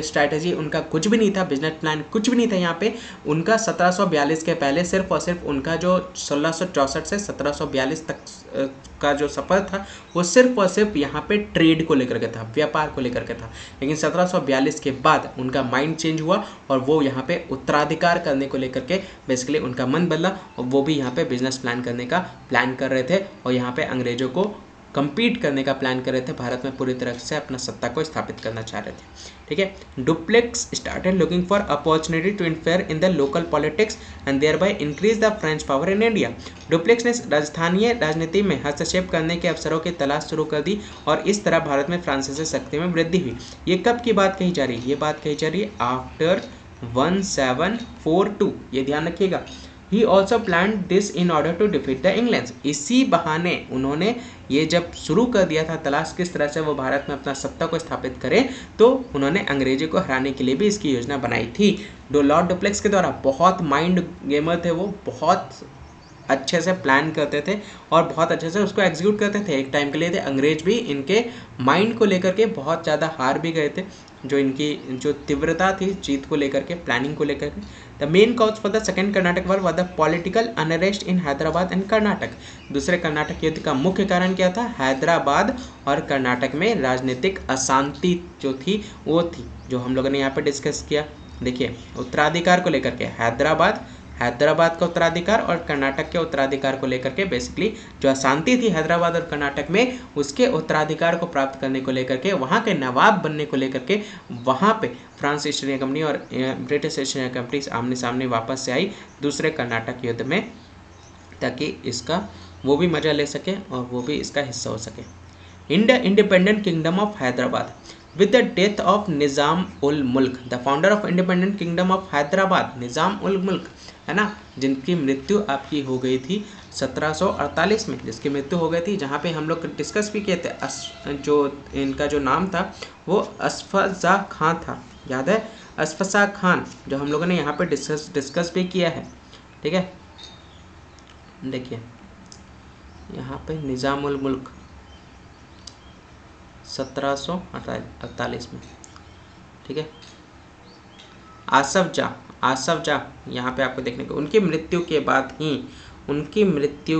स्ट्रैटेजी उनका कुछ भी नहीं था, बिजनेस प्लान कुछ भी नहीं था यहाँ पे उनका। 1742 के पहले सिर्फ और सिर्फ उनका जो 1664 से 1742 तक का जो सफर था वो सिर्फ और सिर्फ यहाँ पे ट्रेड को लेकर के था, व्यापार को लेकर के था। लेकिन 1742 के बाद उनका माइंड चेंज हुआ और वो यहाँ पे उत्तराधिकार करने को लेकर के बेसिकली उनका मन बदला और वो भी यहाँ पे बिजनेस प्लान करने का प्लान कर रहे थे और यहाँ पे अंग्रेजों को कम्पीट करने का प्लान कर रहे थे, भारत में पूरी तरह से अपना सत्ता को स्थापित करना चाह रहे थे, ठीक है। Dupleix started looking for opportunity to interfere in the local politics and thereby increase the French power in India. Dupleix ने राजस्थानीय राजनीति में हस्तक्षेप करने के अवसरों की तलाश शुरू कर दी और इस तरह भारत में फ्रांसीसी शक्ति में वृद्धि हुई। ये कब की बात कही जा रही है? ये बात कही जा रही है आफ्टर 1742, ये ध्यान रखिएगा। He also planned this in order to defeat the England। इसी बहाने उन्होंने ये जब शुरू कर दिया था तलाश किस तरह से वो भारत में अपना सत्ता को स्थापित करें, तो उन्होंने अंग्रेजों को हराने के लिए भी इसकी योजना बनाई थी। लॉर्ड डुप्लेक्स के द्वारा बहुत माइंड गेमर थे, वो बहुत अच्छे से प्लान करते थे और बहुत अच्छे से उसको एग्जीक्यूट करते थे। एक टाइम के लिए थे अंग्रेज भी इनके माइंड को लेकर के बहुत ज़्यादा हार भी गए थे, जो इनकी जो तीव्रता थी जीत को लेकर के, प्लानिंग को लेकर के। The main cause for the second Karnataka war was the political unrest in Hyderabad and Karnataka. दूसरे कर्नाटक युद्ध का मुख्य कारण क्या था? हैदराबाद और कर्नाटक में राजनीतिक अशांति जो थी वो थी, जो हम लोगों ने यहाँ पर डिस्कस किया। देखिए उत्तराधिकार को लेकर के हैदराबाद का उत्तराधिकार और कर्नाटक के उत्तराधिकार को लेकर के बेसिकली जो अशांति थी हैदराबाद और कर्नाटक में, उसके उत्तराधिकार को प्राप्त करने को लेकर के, वहाँ के नवाब बनने को लेकर के, वहाँ पे फ्रांस ईस्ट इंडिया कंपनी और ब्रिटिश ईस्ट इंडिया कंपनी आमने सामने वापस से आई दूसरे कर्नाटक युद्ध में, ताकि इसका वो भी मज़ा ले सके और वो भी इसका हिस्सा हो सके। India independent kingdom of Hyderabad with the death of निज़ाम उल मुल्क, the founder of independent kingdom of Hyderabad, निज़ाम उल मुल्क, है ना, जिनकी मृत्यु आपकी हो गई थी 1748 में, जिसकी मृत्यु हो गई थी, जहाँ पे हम लोग डिस्कस भी किए थे। जो इनका जो नाम था वो अशफा खान था, याद है, अशफा खान, जो हम लोगों ने यहाँ पे डिस्कस भी किया है। ठीक है, देखिए यहाँ पे निज़ाम उल मुल्क 1748 में। ठीक है, आसफ जा यहाँ पे आपको देखने को, उनकी मृत्यु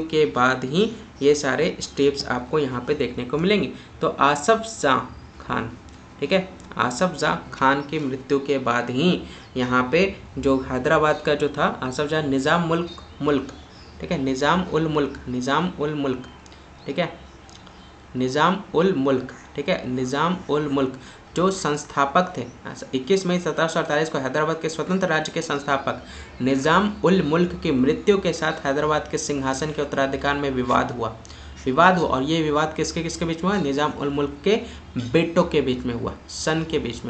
के बाद ही ये सारे स्टेप्स आपको यहाँ पे देखने को मिलेंगे। तो आसफ जा खान, ठीक है, आसफ जा खान की मृत्यु के बाद ही यहाँ पे जो हैदराबाद का जो था आसफ जा निज़ाम मुल्क, ठीक है, निज़ाम उल मुल्क, ठीक है, निज़ाम उल मुल्क, ठीक है, निज़ाम उल मुल्क जो संस्थापक थे, 21 मई 1748 को हैदराबाद के स्वतंत्र राज्य के संस्थापक निज़ाम उल मुल्क की मृत्यु के साथ हैदराबाद के सिंहासन के उत्तराधिकार में विवाद हुआ, और ये विवाद किसके बीच में हुआ, निज़ाम उल मुल्क के बेटों के बीच में हुआ, सन के बीच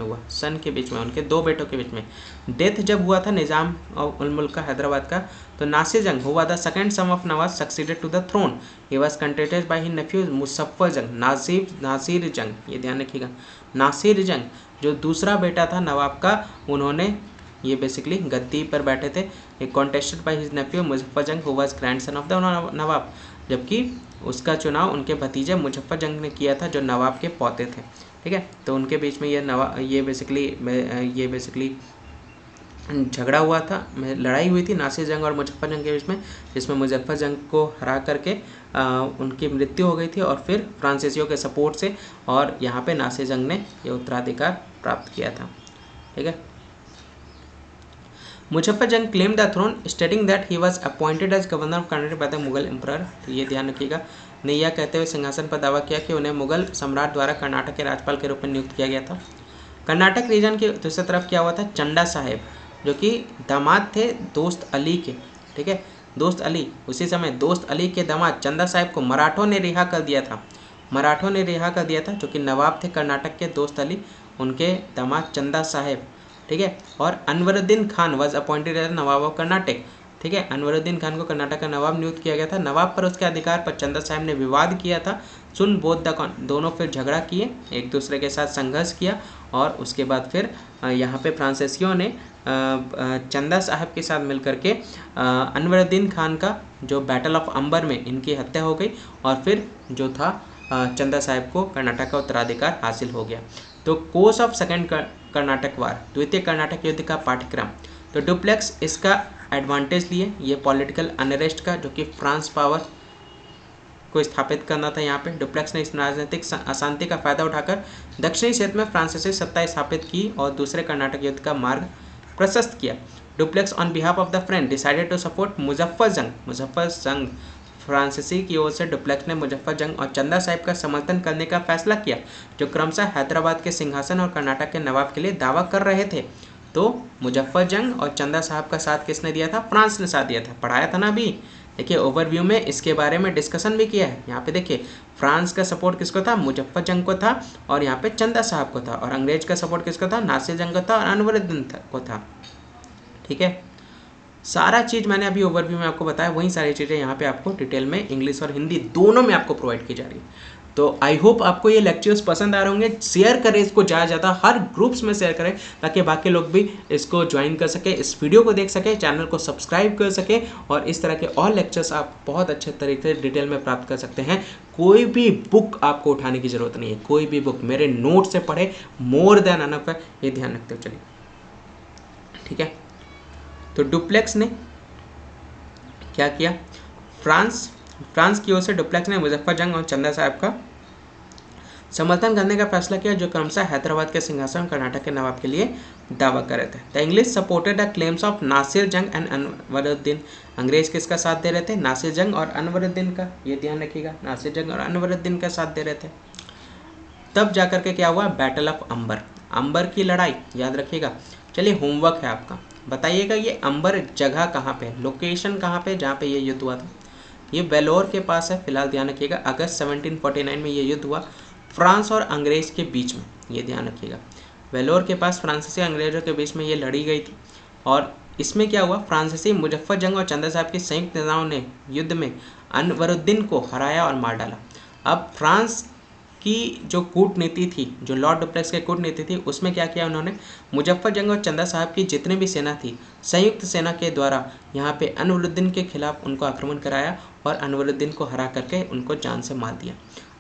में, उनके दो बेटों के बीच में। डेथ जब हुआ था निज़ाम उल मुल्क का हैदराबाद का, तो नासिर जंग हुआ the second son of Nawaz succeeded to the throne, he was contested by his nephew Muzaffar Jung, Nasir जंग, ये ध्यान रखिएगा, नासिर जंग जो दूसरा बेटा था नवाब का, उन्होंने ये बेसिकली गद्दी पर बैठे थे, एक contested by his nephew Muzaffar Jang who was grandson of the nawab, जबकि उसका चुनाव उनके भतीजे मुजफ्फर जंग ने किया था जो नवाब के पोते थे। ठीक है, तो उनके बीच में ये बेसिकली झगड़ा हुआ था, लड़ाई हुई थी नासिर जंग और मुजफ्फर जंग के बीच में, जिसमें मुजफ्फर जंग को हरा करके उनकी मृत्यु हो गई थी, और फिर फ्रांसीसियों के सपोर्ट से, और यहाँ पे नासिर जंग ने ये उत्तराधिकार प्राप्त किया था। ठीक है, Muzaffar Jung claim the throne stating that he was appointed as governor of Karnataka by the Mughal emperor, तो ये ध्यान रखिएगा, ने यह कहते हुए सिंहासन पर दावा किया कि उन्हें मुगल सम्राट द्वारा कर्नाटक के राज्यपाल के रूप में नियुक्त किया गया था। कर्नाटक रीजन की दूसरी तरफ क्या हुआ था, चंदा साहेब जो कि दामाद थे दोस्त अली के, ठीक है, दोस्त अली, उसी समय दोस्त अली के दामाद चंदा साहेब को मराठों ने रिहा कर दिया था, जो कि नवाब थे कर्नाटक के दोस्त अली, उनके दामाद चंदा साहेब, ठीक है, और Anwaruddin Khan was appointed as nawab of Karnataka, ठीक है, अनवरुद्दीन खान को कर्नाटक का नवाब नियुक्त किया गया था। नवाब पर उसके अधिकार पर चंदा साहब ने विवाद किया था, सुन बोध द दोनों फिर झगड़ा किए, एक दूसरे के साथ संघर्ष किया, और उसके बाद फिर यहाँ पे फ्रांसीसियों ने चंदा साहब के साथ मिलकर के अनवरुद्दीन खान का जो बैटल ऑफ अंबर में इनकी हत्या हो गई, और फिर जो था चंदा साहब को कर्नाटक का उत्तराधिकार हासिल हो गया। तो कोर्स ऑफ सेकेंड कर्नाटक वार, द्वितीय कर्नाटक युद्ध का पाठ्यक्रम, तो डुप्लेक्स इसका एडवांटेज लिए, ये पॉलिटिकल अनरेस्ट का, जो कि फ्रांस पावर को स्थापित करना था। यहाँ पे डुप्लेक्स ने इस राजनीतिक अशांति का फायदा उठाकर दक्षिणी क्षेत्र में फ्रांसीसी सत्ता स्थापित की और दूसरे कर्नाटक युद्ध का मार्ग प्रशस्त किया। Dupleix on behalf of the French decided to support Muzaffar Jung, फ्रांसीसी की ओर से डुप्लेक्स ने मुजफ्फर जंग और चंदा साहिब का समर्थन करने का फैसला किया, जो क्रमशः हैदराबाद के सिंहासन और कर्नाटक के नवाब के लिए दावा कर रहे थे। तो मुजफ्फर जंग और चंदा साहब का साथ किसने दिया था, फ्रांस ने साथ दिया था, पढ़ाया था ना अभी। देखिए ओवरव्यू में इसके बारे में डिस्कशन भी किया है। यहाँ पे देखिए फ्रांस का सपोर्ट किसको था, मुजफ्फर जंग को था, और यहाँ पे चंदा साहब को था, और अंग्रेज का सपोर्ट किसको था, नासिर जंग को था और अनवरुद्दीन को था। ठीक है, सारा चीज़ मैंने अभी ओवरव्यू में आपको बताया, वही सारी चीज़ें यहाँ पे आपको डिटेल में इंग्लिश और हिंदी दोनों में आपको प्रोवाइड की जा रही है। तो आई होप आपको ये लेक्चर्स पसंद आ रहे होंगे। शेयर करें इसको ज़्यादा, हर ग्रुप्स में शेयर करें, ताकि बाकी लोग भी इसको ज्वाइन कर सके, इस वीडियो को देख सके, चैनल को सब्सक्राइब कर सके, और इस तरह के और लेक्चर्स आप बहुत अच्छे तरीके से डिटेल में प्राप्त कर सकते हैं। कोई भी बुक आपको उठाने की ज़रूरत नहीं है, कोई भी बुक मेरे नोट से पढ़े, मोर देन अनफ है, ये ध्यान रखते हुए चलिए। ठीक है, तो डुप्लेक्स ने क्या किया, फ्रांस की ओर से डुप्लेक्स ने मुजफ्फर जंग और चंदा साहब का समर्थन करने का फैसला किया जो क्रमशः हैदराबाद के सिंहासन कर्नाटक के नवाब के लिए दावा कर रहे थे। The English supported the claims of Nasir Jung and Anwaruddin. अंग्रेज किसका साथ दे रहे थे? नासिर जंग और अनवरुद्दीन का, ये ध्यान रखिएगा, नासिर जंग और अनवरुद्दीन का साथ दे रहे थे। तब जाकर के क्या हुआ? बैटल ऑफ अंबर, अंबर की लड़ाई, याद रखिएगा। चलिए होमवर्क है आपका, बताइएगा ये अंबर जगह कहाँ पे, लोकेशन कहाँ पे जहाँ पे ये युद्ध हुआ था? ये वेलोर के पास है, फिलहाल ध्यान रखिएगा। अगस्त 1749 में ये युद्ध हुआ फ्रांस और अंग्रेज के बीच में, ये ध्यान रखिएगा। वेलोर के पास फ्रांसीसी अंग्रेजों के बीच में ये लड़ी गई थी और इसमें क्या हुआ? फ्रांसीसी मुजफ्फर जंग और चंदा साहब की संयुक्त नेताओं ने युद्ध में अनवरुद्दीन को हराया और मार डाला। अब फ्रांस की जो कूटनीति थी, जो लॉर्ड डुप्लेक्स की कूटनीति थी, उसमें क्या किया उन्होंने? मुजफ्फर जंग और चंदा साहब की जितने भी सेना थी, संयुक्त सेना के द्वारा यहाँ पे अनवरुद्दीन के खिलाफ उनको आक्रमण कराया और अनवरुद्दीन को हरा करके उनको जान से मार दिया।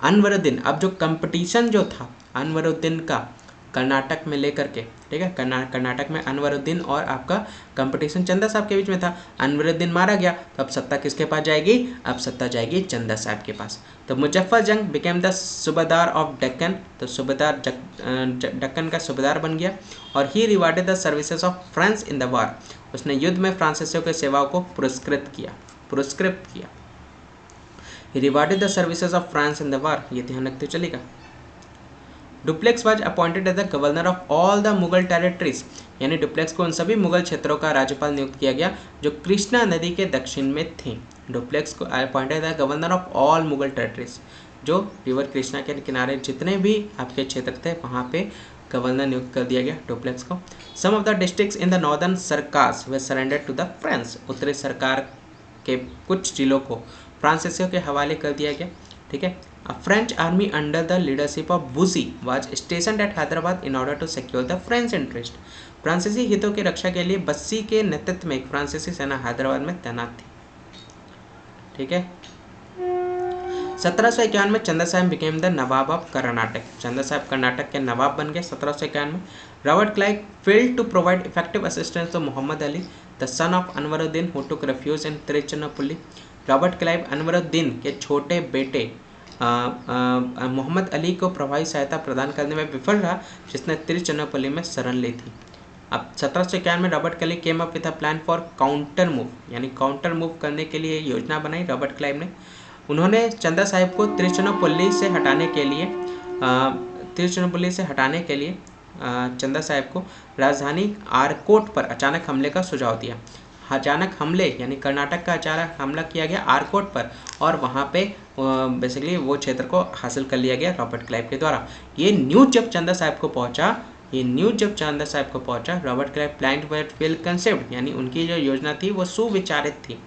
अनवरुद्दीन, अब जो कंपटीशन जो था अनवरुद्दीन का कर्नाटक में लेकर के, ठीक है, कर्नाटक में अनवरुद्दीन और आपका कंपटीशन चंदा साहब के बीच में था। अनवरुद्दीन मारा गया तो अब सत्ता किसके पास जाएगी? अब सत्ता जाएगी चंदा साहब के पास। तो Muzaffar Jang became the subedar of Deccan, तो सूबेदार डेक्कन का सूबेदार बन गया और he rewarded the services of France in the war. उसने युद्ध में फ्रांसीसियों की सेवाओं को पुरस्कृत किया। He rewarded the services of France in the war, ये ध्यान रखते चलेगा। Dupleix was appointed as the governor of all the Mughal territories, यानी डुप्लेक्स को उन सभी मुगल क्षेत्रों का राज्यपाल नियुक्त किया गया जो कृष्णा नदी के दक्षिण में थे। डुप्लेक्स को appointed as the governor of all Mughal territories, जो रिवर कृष्णा के किनारे जितने भी आपके क्षेत्र थे वहाँ पे गवर्नर नियुक्त कर दिया गया डुप्लेक्स को। Some of the districts in the northern Circars they surrendered to the France, उत्तरी सरकार के कुछ जिलों को फ्रांसीसियों के हवाले कर दिया गया, ठीक है। A French army under the leadership of Bussy was stationed at Hyderabad in order to secure the French interest. फ्रांसीसी हितों की रक्षा के लिए बस्सी के नेतृत्व में एक फ्रांसीसी सेना हैदराबाद में तैनात थी, ठीक है। 1751 में Chanda Sahib became the nawab of Karnataka, Chanda Sahib Karnataka के नवाब बन गए 1751 में। Robert Clive failed to provide effective assistance to Mohammad Ali the son of Anwaruddin who took refuge in Tiruchirappalli. Robert Clive Anwaruddin के छोटे बेटे मोहम्मद अली को प्रभावी सहायता प्रदान करने में विफल रहा, जिसने तिरुचिरापल्ली में शरण ली थी। अब 1751 में Robert Clive came up with a plan for counter move, यानी काउंटर मूव करने के लिए योजना बनाई रॉबर्ट क्लाइव ने। उन्होंने चंदा साहिब को तिरुचिरापल्ली से हटाने के लिए चंदा साहिब को राजधानी आरकोट पर अचानक हमले का सुझाव दिया। अचानक हमले यानी कर्नाटक का अचानक हमला किया गया आरकोट पर और वहाँ पे बेसिकली वो क्षेत्र को हासिल कर लिया गया रॉबर्ट क्लाइव के द्वारा। ये न्यूज़ जब चंदा साहिब को पहुंचा, Robert Clive plan but well concept, यानी उनकी जो योजना थी वो सुविचारित थी।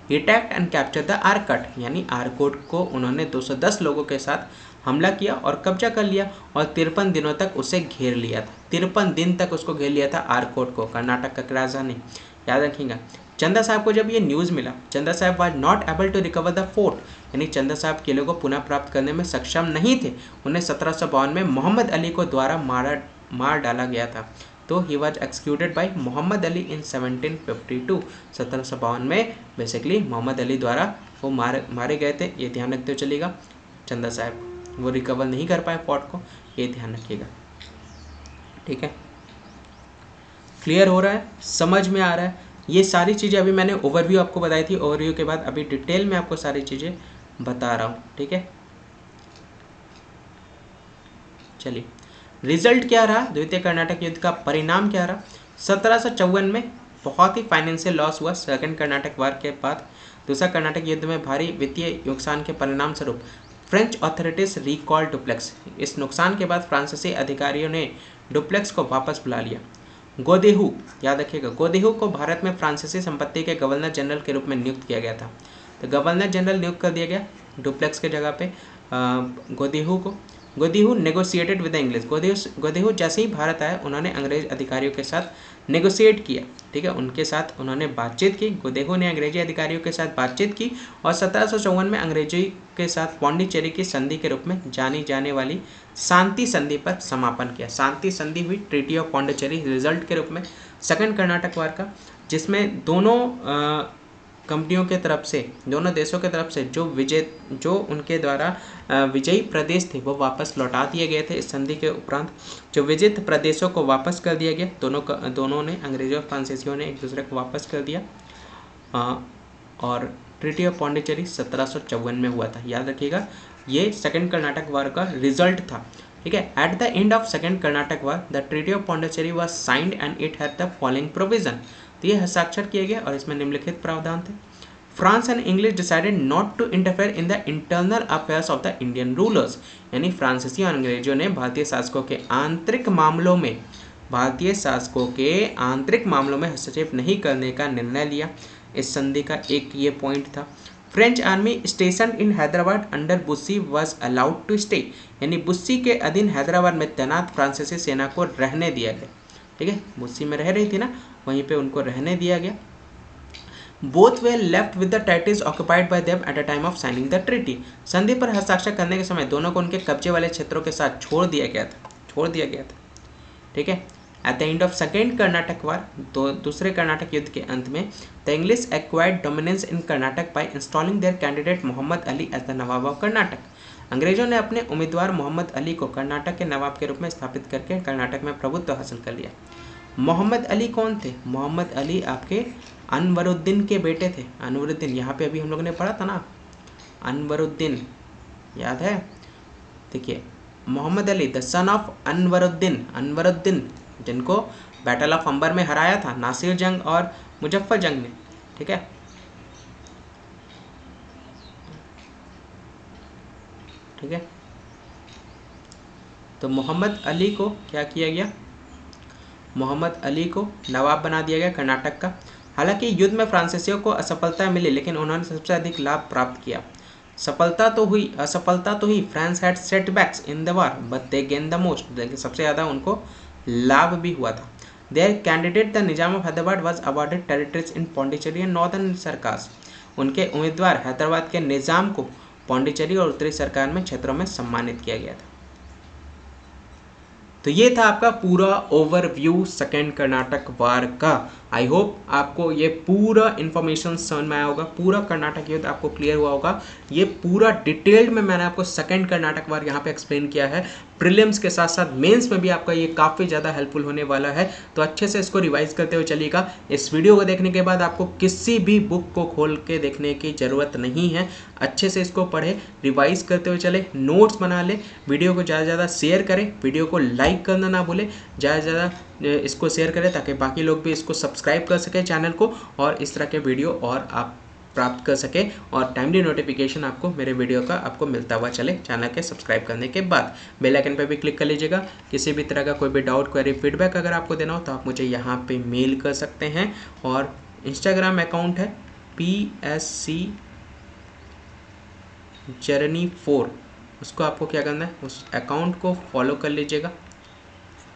He attacked and capture the Arcot, यानी आरकोट को उन्होंने 210 लोगों के साथ हमला किया और कब्जा कर लिया और 53 दिनों तक उसे घेर लिया था। 53 दिन तक उसको घेर लिया था आरकोट को, कर्नाटक का राजधानी, याद रखिएगा। चंदा साहब को जब ये न्यूज़ मिला, Chanda Sahib was not able to recover the fort, यानी चंदा साहब किले को पुनः प्राप्त करने में सक्षम नहीं थे। उन्हें 1752 में मोहम्मद अली को द्वारा मार डाला गया था। तो he was executed by Mohammad Ali in 1752। 1752 में बेसिकली मोहम्मद अली द्वारा वो मारे गए थे, ये ध्यान रखते चलिएगा। चंदा साहब वो रिकवर नहीं कर पाए फोर्ट को, ये ध्यान रखिएगा, ठीक है। क्लियर हो रहा है, समझ में आ रहा है? ये सारी चीज़ें अभी मैंने ओवरव्यू आपको बताई थी, ओवरव्यू के बाद अभी डिटेल में आपको सारी चीज़ें बता रहा हूँ, ठीक है। चलिए, रिजल्ट क्या रहा? द्वितीय कर्नाटक युद्ध का परिणाम क्या रहा? 1754 में बहुत ही फाइनेंशियल लॉस हुआ सेकंड कर्नाटक वार के बाद। दूसरा कर्नाटक युद्ध में भारी वित्तीय नुकसान के परिणाम स्वरूप फ्रेंच ऑथोरिटीज रिकॉल डुप्लेक्स। इस नुकसान के बाद फ्रांसीसी अधिकारियों ने डुप्लेक्स को वापस बुला लिया। गोदेहू, याद रखिएगा, गोदेहू को भारत में फ्रांसीसी संपत्ति के गवर्नर जनरल के रूप में नियुक्त किया गया था। तो गवर्नर जनरल नियुक्त कर दिया गया डुप्लेक्स के जगह पे गोदेहू को। गोदेहू नेगोशिएटेड विद द इंग्लिश, गोदेहू जैसे ही भारत आए उन्होंने अंग्रेज अधिकारियों के साथ नेगोशिएट किया, ठीक है, उनके साथ उन्होंने बातचीत की। गोदेहू ने अंग्रेजी अधिकारियों के साथ बातचीत की और 1754 में अंग्रेजी के साथ पौंडीचेरी की संधि के रूप में जानी जाने वाली शांति संधि पर समापन किया। शांति संधि हुई ट्रीटी ऑफ पौंडीचेरी रिजल्ट के रूप में सेकंड कर्नाटक वार का, जिसमें दोनों कंपनियों के तरफ से, दोनों देशों के तरफ से जो उनके द्वारा विजयी प्रदेश थे वो वापस लौटा दिए गए थे। इस संधि के उपरांत जो विजित प्रदेशों को वापस कर दिया गया, दोनों ने, अंग्रेजों और फ्रांसीसियों ने एक दूसरे को वापस कर दिया। और ट्रीटी ऑफ पौंडीचेरी 1754 में हुआ था, याद रखिएगा। ये सेकेंड कर्नाटक वार का रिजल्ट था, ठीक है। At the end of second Karnataka war the treaty of Pondicherry was signed and it had the following provision. तो ये हस्ताक्षर किए गए और इसमें निम्नलिखित प्रावधान थे। France and English decided not to interfere in the internal affairs of the Indian rulers. यानी फ्रांसीसी और अंग्रेजों ने भारतीय शासकों के आंतरिक मामलों में हस्तक्षेप नहीं करने का निर्णय लिया। इस संधि का एक ये पॉइंट था। French army station in Hyderabad under Bussy was allowed to stay. यानी बुस्सी के अधीन हैदराबाद में तैनात फ्रांसीसी सेना को रहने दिया गया, ठीक है। बुस्सी में रह रही थी ना, वहीं पे उनको रहने दिया गया। Both way left with the territories occupied by them at the time of signing the treaty. संधि पर हस्ताक्षर करने के समय दोनों को उनके कब्जे वाले क्षेत्रों के साथ छोड़ दिया गया था, ठीक है। At the end of second Karnataka war, तो दूसरे कर्नाटक युद्ध के अंत में, the English acquired dominance in Karnataka by installing their candidate Mohammad Ali as the nawab of Karnataka. अंग्रेजों ने अपने उम्मीदवार मोहम्मद अली को कर्नाटक के नवाब के रूप में स्थापित करके कर्नाटक में प्रभुत्व हासिल कर लिया। मोहम्मद अली कौन थे? मोहम्मद अली आपके अनवरुद्दीन के बेटे थे। अनवरुद्दीन, यहाँ पे अभी हम लोगों ने पढ़ा था ना, अनवरुद्दीन, याद है? देखिए, Mohammad Ali the son of Anwaruddin जिनको बैटल ऑफ अंबर में हराया था नासिर जंग और मुजफ्फर जंग ने, ठीक है। ठीक है, तो मोहम्मद अली को क्या किया गया? मोहम्मद अली को नवाब बना दिया गया कर्नाटक का। हालांकि युद्ध में फ्रांसीसियों को असफलता मिली, लेकिन उन्होंने सबसे अधिक लाभ प्राप्त किया। असफलता तो हुई, France had setbacks in the war but they gain the most. सबसे ज़्यादा उनको लाभ भी हुआ था। Their candidate the Nizam of Hyderabad was awarded territories in Pondicherry and northern Circars. उनके उम्मीदवार हैदराबाद के निजाम को पौंडीचेरी और उत्तरी सरकार में क्षेत्रों में सम्मानित किया गया था। तो ये था आपका पूरा ओवरव्यू सेकेंड कर्नाटक वार का। आई होप आपको ये पूरा इन्फॉर्मेशन समझ में आया होगा, पूरा कर्नाटक युद्ध आपको क्लियर हुआ होगा। ये पूरा डिटेल्ड में मैंने आपको सेकेंड कर्नाटक वार यहाँ पे एक्सप्लेन किया है। प्रीलिम्स के साथ साथ मेंस में भी आपका ये काफ़ी ज़्यादा हेल्पफुल होने वाला है, तो अच्छे से इसको रिवाइज करते हुए चलिएगा। इस वीडियो को देखने के बाद आपको किसी भी बुक को खोल के देखने की ज़रूरत नहीं है, अच्छे से इसको पढ़े, रिवाइज करते हुए चले, नोट्स बना ले, वीडियो को ज़्यादा से ज़्यादा शेयर करें, वीडियो को लाइक करना ना भूले, ज़्यादा से ज़्यादा इसको शेयर करें ताकि बाकी लोग भी इसको सब्सक्राइब कर सकें चैनल को, और इस तरह के वीडियो और आप प्राप्त कर सके, और टाइमली नोटिफिकेशन आपको मेरे वीडियो का आपको मिलता हुआ चले चैनल के सब्सक्राइब करने के बाद। बेल आइकन पर भी क्लिक कर लीजिएगा। किसी भी तरह का कोई भी डाउट, क्वेरी, फीडबैक अगर आपको देना हो तो आप मुझे यहाँ पे मेल कर सकते हैं। और इंस्टाग्राम अकाउंट है PSC जर्नी 4, उसको आपको क्या करना है, उस अकाउंट को फॉलो कर लीजिएगा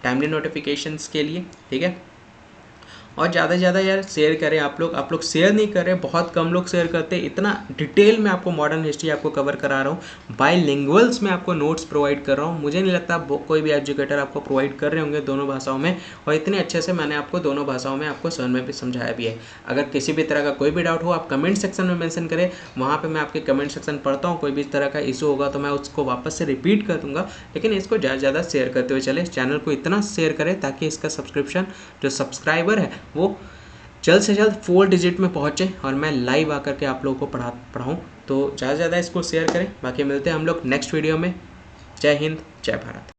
टाइमली नोटिफिकेशंस के लिए, ठीक है। और ज़्यादा से ज़्यादा यार शेयर करें। आप लोग शेयर नहीं कर रहे, बहुत कम लोग शेयर करते हैं। इतना डिटेल में आपको मॉडर्न हिस्ट्री आपको कवर करा रहा हूँ, बाइलिंगुअल्स में आपको नोट्स प्रोवाइड कर रहा हूँ। मुझे नहीं लगता कोई भी एजुकेटर आपको प्रोवाइड कर रहे होंगे दोनों भाषाओं में, और इतने अच्छे से मैंने आपको दोनों भाषाओं में आपको समझ में भी समझाया भी है। अगर किसी भी तरह का कोई भी डाउट हो आप कमेंट सेक्शन में मेंशन करें, वहाँ पर मैं आपके कमेंट सेक्शन पढ़ता हूँ। कोई भी तरह का इशू होगा तो मैं उसको वापस से रिपीट कर दूँगा, लेकिन इसको ज़्यादा से ज़्यादा शेयर करते हुए चले। इस चैनल को इतना शेयर करें ताकि इसका सब्सक्रिप्शन जो सब्सक्राइबर है वो जल्द से जल्द 4 डिजिट में पहुँचे और मैं लाइव आकर के आप लोगों को पढ़ाऊँ। तो ज़्यादा से ज़्यादा इसको शेयर करें। बाकी मिलते हैं हम लोग नेक्स्ट वीडियो में। जय हिंद, जय भारत।